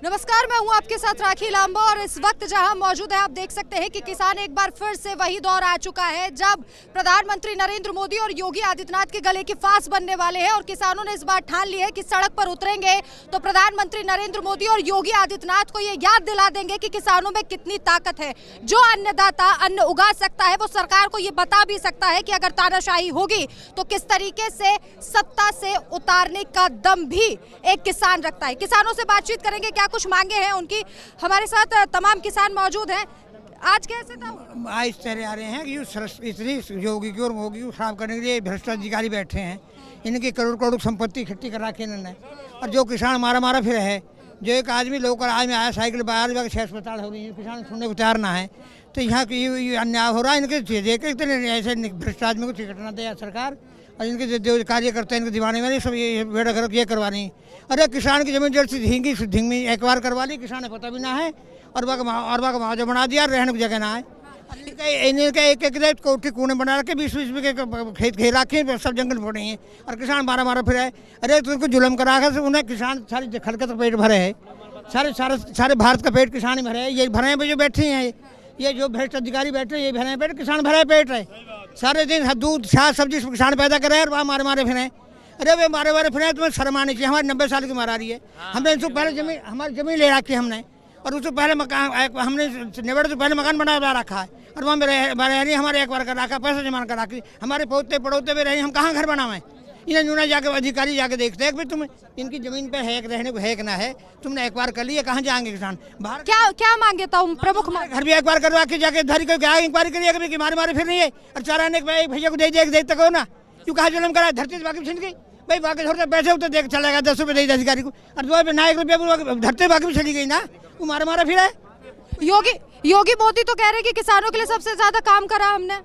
नमस्कार, मैं हूं आपके साथ राखी लांबा और इस वक्त जहां मौजूद है आप देख सकते हैं कि किसान एक बार फिर से वही दौर आ चुका है जब प्रधानमंत्री नरेंद्र मोदी और योगी आदित्यनाथ के गले की फांस बनने वाले हैं और किसानों ने इस बार ठान ली है कि सड़क पर उतरेंगे तो प्रधानमंत्री नरेंद्र मोदी और योगी आदित्यनाथ को ये याद दिला देंगे कि किसानों में कितनी ताकत है। जो अन्नदाता अन्न उगा सकता है वो सरकार को ये बता भी सकता है कि अगर तानाशाही होगी तो किस तरीके से सत्ता से उतारने का दम भी एक किसान रखता है। किसानों से बातचीत करेंगे, क्या कुछ मांगे हैं उनकी। हमारे साथ तमाम किसान मौजूद हैं। आज कैसे था? आज इस तरह आ रहे हैं कि इतनी योगी की और मोगी को खराब करने के लिए भ्रष्टाचारी अधिकारी बैठे हैं। इनकी करोड़ करोड़ संपत्ति इकट्ठी कर रखी इन्होंने। और जो किसान मारा मारा फिर है, जो एक आदमी लोकल आज में आया साइकिल बाहर जाकर 6 अस्पताल हो रही है, किसान सुनने को तैयार ना है। तो यहाँ की अन्याय हो रहा है। इनके देखे इतने ऐसे भ्रष्टाचार में को टिकट ना दे सरकार और इनके जो कार्य करते हैं इनके दीवाने में सब ये बेड़ा गर्क ये करवानी। अरे किसान की जमीन जल्द से ढींगी में एक बार करवा ली, किसान ने पता भी ना है और बाग मुआवजा बना दिया, रहने की जगह ना है। इनका एक कोठी कूने बना रखे 20-20 बीघे खेत खेल रखे, सब जंगल फोड़े हैं और किसान मारा मारा फिर है। अरे तो उनको जुलम करा कर उन्हें किसान सारी खलकत पेट भरे है। सारे भारत का पेट किसान ही भरे है। ये भरे हैं जो बैठे हैं, ये जो भ्रष्ट अधिकारी बैठे ये भरे पेट, किसान भरे पेट है। सारे दिन दूध छाछ सब्जी किसान पैदा कर रहे हैं और वहाँ मारे मारे फिर। अरे वे मारे मारे फिर तुम्हें शर्म आनी चाहिए। हमारे 90 साल की मरा रही है। हमने इनसे पहले हमारी जमीन ले रखी हमने और उससे पहले मकान हमने निबड़ से पहले मकान बना रखा है और वहाँ मेरे हमारे एक बार कर रखा, पैसा जमा कर रखी। हमारे पोते पड़ोते में रहे, हम कहाँ घर बनावें? इन्हें यूना जाके अधिकारी जाके देखते हैं कि तुम इनकी जमीन पे है रहने को है कि ना है। तुमने एक बार कर लिया, कहाँ जाएंगे किसान? बाहर क्या मांगे था प्रमुख? घर भी एक बार करवा के जाके धरी को क्या इंक्वायरी करिए कि मारे मारे फिर नहीं है और चाराने के भैया को दे देखते कहो ना क्यों कहा जुलम करा। धरती बाकी छिन गई भाई, बाकी थोड़े पैसे होते देख चलेगा 10 रुपये दे अधिकारी को और 2 रुपये ना 1 रुपया धरती बाकी भी चली गई ना, वो मारा मारा फिर है। योगी मोदी तो कह रहे कि किसानों के लिए सबसे ज्यादा काम करा हमने।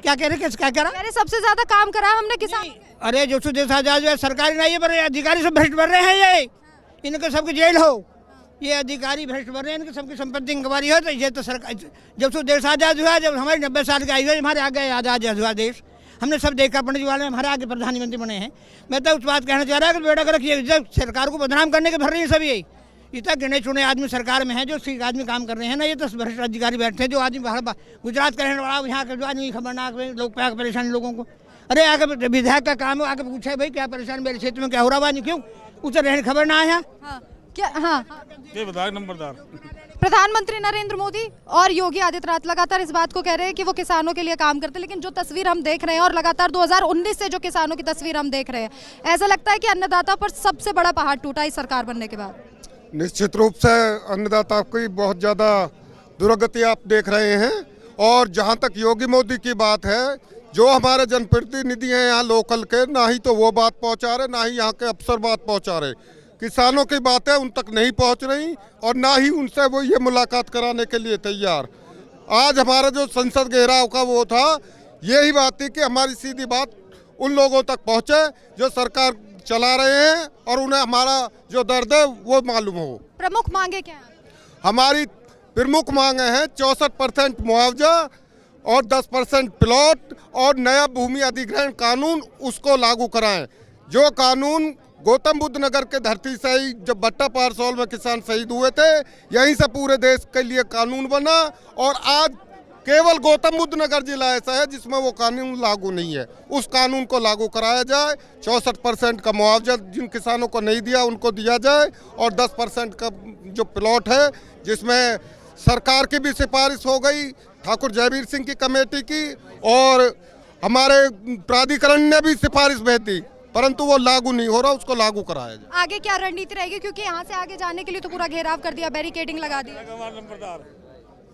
क्या कह रहे? क्या करा? अरे सबसे ज्यादा काम करा हमने किसान। अरे जो सरकारी नहीं है, अधिकारी सब भ्रष्ट भर रहे हैं। ये इनके सबकी जेल हो, ये अधिकारी भ्रष्ट भर रहे हैं, इनकी सबकी संपत्ति इंक्वायरी हो। तो ये तो सरकार जब से देश आज़ाद हुआ, जब हमारे 90 साल का आई हुआ, हमारे आगे आज़ाद हुआ देश, हमने सब देखा। पंडित जी वाले हमारे आगे प्रधानमंत्री बने हैं। मैं तो उस बात कहना चाह रहा है कि बेटा रखिए, जब सरकार को बदनाम करने के भर रही है सब। यही इतना गिने चुने आदमी सरकार में है जो आदमी काम कर रहे हैं ना। ये तो भ्रष्ट अधिकारी बैठते हैं जो आदमी गुजरात का रहने वाला, यहाँ के जो आदमी खबरनाक लोग परेशानी लोगों को। अरे आगे विधायक का काम है, आगे पूछे भाई क्या परेशानी मेरे क्षेत्र में क्या हो रहा है, क्यों उसे रहने खबर ना आया। प्रधानमंत्री नरेंद्र मोदी और योगी आदित्यनाथ लगातार इस बात को कह रहे हैं कि वो किसानों के लिए काम करते हैं, लेकिन जो तस्वीर हम देख रहे हैं और लगातार 2019 से जो किसानों की तस्वीर हम देख रहे हैं, ऐसा लगता है कि अन्नदाता पर सबसे बड़ा पहाड़ टूटा इस सरकार बनने के बाद। निश्चित रूप से अन्नदाता की बहुत ज़्यादा दुर्गति आप देख रहे हैं। और जहां तक योगी मोदी की बात है, जो हमारे जनप्रतिनिधि हैं यहाँ लोकल के, ना ही तो वो बात पहुंचा रहे, ना ही यहाँ के अफसर बात पहुंचा रहे। किसानों की बातें उन तक नहीं पहुंच रही और ना ही उनसे वो ये मुलाकात कराने के लिए तैयार। आज हमारा जो संसद घेराव का वो था, यही बात थी कि हमारी सीधी बात उन लोगों तक पहुँचे जो सरकार चला रहे हैं और उन्हें हमारा जो दर्द है वो मालूम हो। प्रमुख मांगे क्या है? हमारी प्रमुख मांगे हैं 64% मुआवजा और 10% प्लॉट और नया भूमि अधिग्रहण कानून उसको लागू कराएं। जो कानून गौतम बुद्ध नगर के धरती से ही जब भट्टा पारसौल में किसान शहीद हुए थे, यहीं से पूरे देश के लिए कानून बना और आज केवल गौतम बुद्ध नगर जिला ऐसा है जिसमें वो कानून लागू नहीं है। उस कानून को लागू कराया जाए। 64% का मुआवजा जिन किसानों को नहीं दिया उनको दिया जाए और 10% का जो प्लॉट है, जिसमें सरकार की भी सिफारिश हो गई, ठाकुर जयवीर सिंह की कमेटी की और हमारे प्राधिकरण ने भी सिफारिश भेज दी, परंतु वो लागू नहीं हो रहा, उसको लागू कराया जाए। आगे क्या रणनीति रहेगी, क्योंकि यहाँ से आगे जाने के लिए तो पूरा घेराव कर दिया, बैरिकेडिंग लगा दी।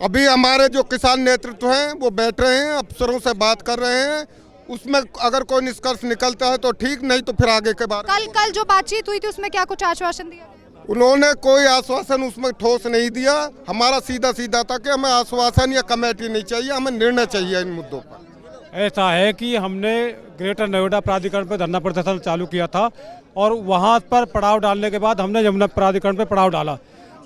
अभी हमारे जो किसान नेतृत्व हैं वो बैठ रहे हैं, अफसरों से बात कर रहे हैं। उसमें अगर कोई निष्कर्ष निकलता है तो ठीक, नहीं तो फिर आगे के बारे। कल जो बातचीत हुई थी उसमें क्या कुछ आश्वासन दिया? उन्होंने कोई आश्वासन उसमें ठोस नहीं दिया। हमारा सीधा था कि हमें आश्वासन या कमेटी नहीं चाहिए, हमें निर्णय चाहिए इन मुद्दों पर। ऐसा है कि हमने ग्रेटर नोएडा प्राधिकरण पर धरना प्रदर्शन चालू किया था और वहाँ पर पड़ाव डालने के बाद हमने यमुना प्राधिकरण पर पड़ाव डाला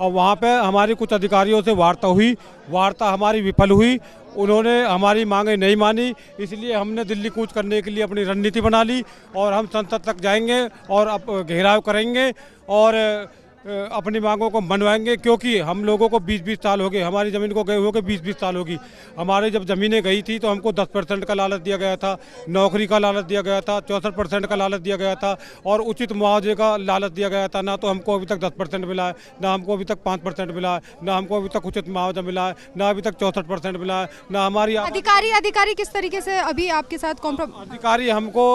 और वहाँ पे हमारी कुछ अधिकारियों से वार्ता हुई। वार्ता हमारी विफल हुई, उन्होंने हमारी मांगें नहीं मानी, इसलिए हमने दिल्ली कूच करने के लिए अपनी रणनीति बना ली और हम संसद तक जाएंगे और अब घेराव करेंगे और अपनी मांगों को मनवाएंगे, क्योंकि हम लोगों को 20-20 साल हो गए, हमारी ज़मीन को गए हुए के 20-20 साल होगी। हमारे जब ज़मीनें गई थी तो हमको 10% का लालच दिया गया था, नौकरी का लालच दिया गया था, 64% का लालच दिया गया था और उचित मुआवजे का लालच दिया गया था। ना तो हमको अभी तक 10% मिला है, ना हमको अभी तक 5% मिला है, ना हमको अभी तक उचित मुआवजा मिला है, ना अभी तक 64% मिला है, ना हमारी अधिकारी किस तरीके से अभी आपके साथ अधिकारी हमको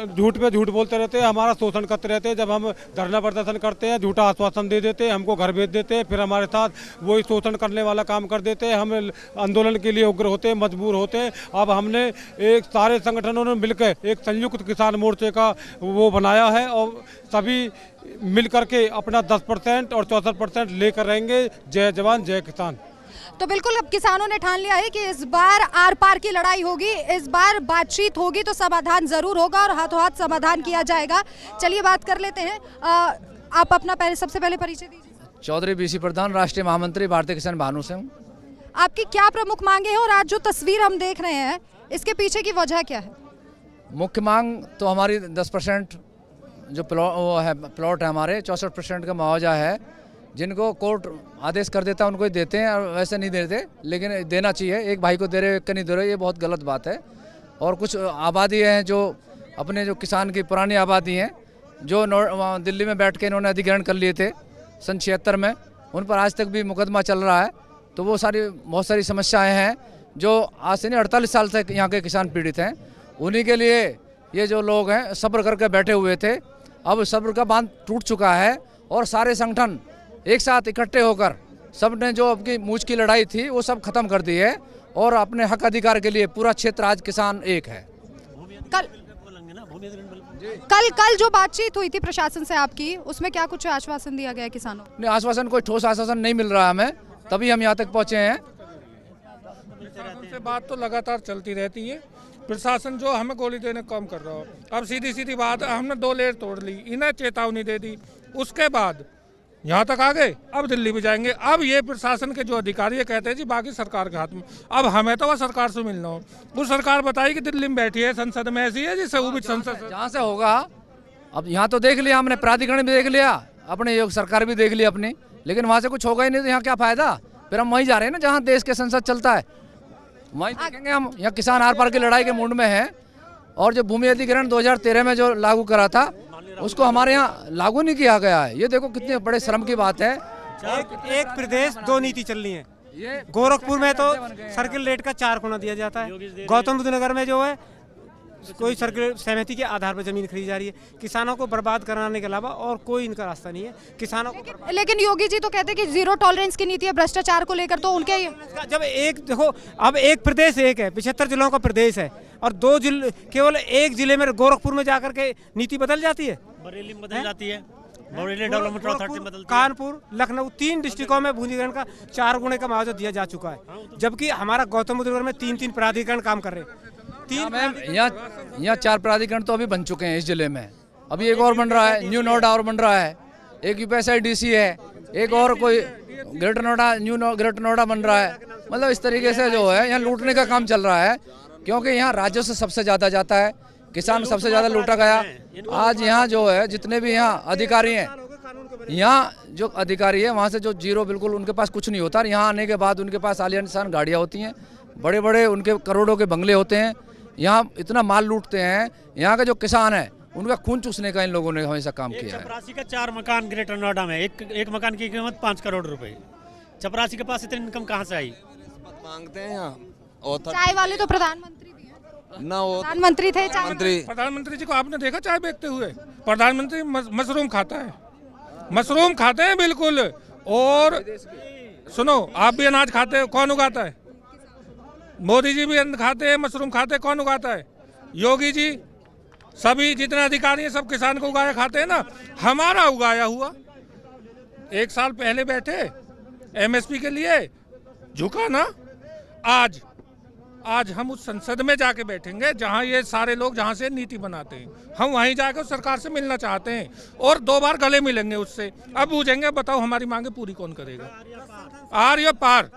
झूठ पे झूठ बोलते रहते हैं, हमारा शोषण करते रहते हैं। जब हम धरना प्रदर्शन करते हैं झूठा आश्वासन दे देते हैं, हमको घर भेज देते हैं, फिर हमारे साथ वही शोषण करने वाला काम कर देते हैं। हम आंदोलन के लिए उग्र होते हैं, मजबूर होते हैं। अब हमने एक सारे संगठनों ने मिलकर एक संयुक्त किसान मोर्चे का वो बनाया है और सभी मिल करके अपना 10% और 64% लेकर रहेंगे। जय जवान जय किसान। तो बिल्कुल अब किसानों ने ठान लिया है कि इस बार आर पार की लड़ाई होगी, इस बार बातचीत होगी तो समाधान जरूर होगा और हाथों हाथ समाधान किया जाएगा। चलिए बात कर लेते हैं, आप अपना सबसे पहले परिचय दीजिए। चौधरी बीसी प्रधान, राष्ट्रीय महामंत्री, भारतीय किसान भानु से हूँ। आपकी क्या प्रमुख मांगे हैं और आज जो तस्वीर हम देख रहे हैं इसके पीछे की वजह क्या है? मुख्य मांग तो हमारी 10% जो प्लॉट है हमारे, 64% का मुआवजा है। जिनको कोर्ट आदेश कर देता है उनको ही देते हैं और वैसे नहीं देते, लेकिन देना चाहिए। एक भाई को दे रहे, एक को नहीं दे रहे, ये बहुत गलत बात है। और कुछ आबादी हैं जो अपने जो किसान की पुरानी आबादी हैं जो दिल्ली में बैठ के इन्होंने अधिग्रहण कर लिए थे सन 76 में, उन पर आज तक भी मुकदमा चल रहा है। तो वो बहुत सारी समस्याएं हैं जो आज से नहीं 48 साल से यहाँ के किसान पीड़ित हैं। उन्हीं के लिए ये जो लोग हैं सब्र करके बैठे हुए थे, अब सब्र का बांध टूट चुका है और सारे संगठन एक साथ इकट्ठे होकर सब ने जो अपनी मूछ की लड़ाई थी वो सब खत्म कर दी है और अपने हक अधिकार के लिए पूरा क्षेत्र आज किसान एक है। कल जो बातचीत हुई थी प्रशासन से आपकी, उसमें क्या कुछ आश्वासन दिया गया किसानों? नहीं, आश्वासन कोई ठोस आश्वासन नहीं मिल रहा है हमें, तभी हम यहाँ तक पहुँचे हैं। से बात तो लगातार चलती रहती है। प्रशासन जो हमें गोली देने का काम कर रहा हो, अब सीधी सीधी बात है, हमने 2 लेयर तोड़ ली, इन्हें चेतावनी दे दी, उसके बाद यहाँ तक आ गए, अब दिल्ली भी जाएंगे। अब ये प्रशासन के जो अधिकारी है कहते हैं जी बाकी सरकार के हाथ में। अब हमें तो वह सरकार से मिलना हो, वो सरकार बताई कि दिल्ली में बैठी है, संसद में ऐसी है जिससे वो भी संसद जहाँ से होगा। अब यहाँ तो देख लिया हमने, प्राधिकरण भी देख लिया, अपने योग सरकार भी देख ली अपनी, लेकिन वहाँ से कुछ होगा ही नहीं तो यहाँ क्या फायदा? फिर हम वहीं जा रहे हैं ना जहाँ देश के संसद चलता है, वहीं देखेंगे हम। यहाँ किसान आर पार की लड़ाई के मूड में है और जो भूमि अधिग्रहण 2013 में जो लागू करा था उसको हमारे यहाँ लागू नहीं किया गया है। ये देखो कितने बड़े शर्म की बात है। एक प्रदेश 2 नीति चल रही है। गोरखपुर में तो सर्किल रेट का 4 गुना दिया जाता है, गौतम बुद्ध नगर में जो है कोई सर्किल सहमति के आधार पर जमीन खरीदी जा रही है। किसानों को बर्बाद कराने के अलावा और कोई इनका रास्ता नहीं है किसानों को। लेकिन योगी जी तो कहते हैं कि जीरो टॉलरेंस की नीति है भ्रष्टाचार को लेकर, तो उनके जब एक देखो, अब एक प्रदेश एक है, 75 जिलों का प्रदेश है और 2 जिले, केवल एक जिले में गोरखपुर में जाकर के नीति बदल जाती है, बरेली में बदल जाती है, बरेली डेवलपमेंट अथॉरिटी में बदलती है। कानपुर, लखनऊ 3 डिस्ट्रिक्टों में भूमिकरण का 4 गुने का मुआवजा दिया जा चुका है, जबकि हमारा गौतम बुद्ध नगर में 3 प्राधिकरण काम कर रहे हैं। यहाँ 4 प्राधिकरण तो अभी बन चुके हैं इस जिले में, अभी एक और बन रहा है, न्यू नोएडा और बन रहा है, एक यूपीएसआईडीसी है, एक और कोई ग्रेटर नोएडा ग्रेटर नोएडा बन रहा है। मतलब इस तरीके से जो है यहाँ लूटने का काम चल रहा है, क्योंकि यहाँ राजस्व सबसे ज़्यादा जाता है, किसान सबसे ज़्यादा लूटा गया। आज यहाँ जो है जितने भी यहाँ अधिकारी हैं, यहाँ जो अधिकारी है वहाँ से जो जीरो, बिल्कुल उनके पास कुछ नहीं होता। यहाँ आने के बाद उनके पास आलिशान गाड़ियाँ होती हैं, बड़े बड़े उनके करोड़ों के बंगले होते हैं, यहाँ इतना माल लूटते हैं। यहाँ के जो किसान है उनका खून चूसने का इन लोगों ने हमेशा काम किया है। चपरासी का 4 मकान ग्रेटर नोएडा में, एक मकान की कीमत 5 करोड़ रुपए। चपरासी के पास इतनी इनकम कहाँ से आई? मांगते हैं यहाँ और चाय वाले तो प्रधानमंत्री भी हैं ना, वो प्रधानमंत्री थे। प्रधानमंत्री जी को आपने देखा चाय बेचते हुए? प्रधानमंत्री मशरूम खाता है, मशरूम खाते हैं बिल्कुल। और सुनो, आप भी अनाज खाते हो, कौन उगाता है? मोदी जी भी खाते हैं, मशरूम खाते हैं, कौन उगाता है? योगी जी, सभी जितने अधिकारी हैं सब किसान को उगाया खाते हैं ना। हमारा उगाया हुआ 1 साल पहले बैठे एमएसपी के लिए, झुका ना। आज हम उस संसद में जाके बैठेंगे जहां ये सारे लोग जहां से नीति बनाते हैं, हम वहीं जाकर उस सरकार से मिलना चाहते हैं और 2 बार गले मिलेंगे उससे। अब पूछेंगे बताओ हमारी मांगे पूरी कौन करेगा? आर या पार,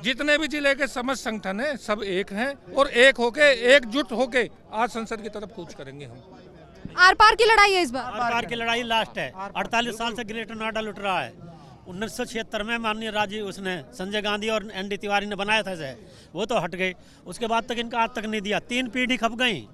जितने भी जिले के समस्त संगठन है सब एक हैं और एक होके, एकजुट होके आज संसद की तरफ कूच करेंगे हम। आर पार की लड़ाई है इस बार। आर पार की लड़ाई लास्ट है। 48 साल से ग्रेटर नोएडा लुट रहा है। 1976 में माननीय राजीव उसने संजय गांधी और एन डी तिवारी ने बनाया था इसे, वो तो हट गए। उसके बाद तक इनका आज तक नहीं दिया। 3 पीढ़ी खप गई।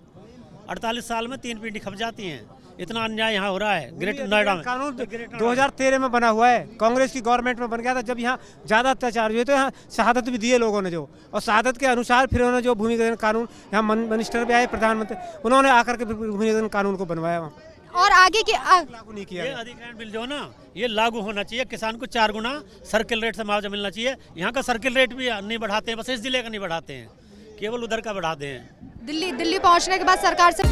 48 साल में 3 पीढ़ी खप जाती हैं। इतना अन्याय यहाँ हो रहा है ग्रेटर नोएडा में। कानून 2013 में बना हुआ है, कांग्रेस की गवर्नमेंट में बन गया था, जब यहाँ ज़्यादा अत्याचार हुए तो यहाँ शहादत भी दिए लोगों ने जो, और शहादत के अनुसार फिर उन्होंने जो भूमि अधिग्रहण कानून, यहाँ मिनिस्टर भी आए, प्रधानमंत्री, उन्होंने आकर के भूमि अधिग्रहण कानून को बनवाया वहाँ और आगे की लागू नहीं किया। ये अधिग्रहण बिल जो है ना, ये लागू होना चाहिए। किसान को 4 गुना सर्किल रेट से मुआवजा मिलना चाहिए। यहाँ का सर्किल रेट भी नहीं बढ़ाते हैं, बस इस जिले का नहीं बढ़ाते हैं, केवल उधर का बढ़ाते हैं। दिल्ली पहुंचने के बाद सरकार से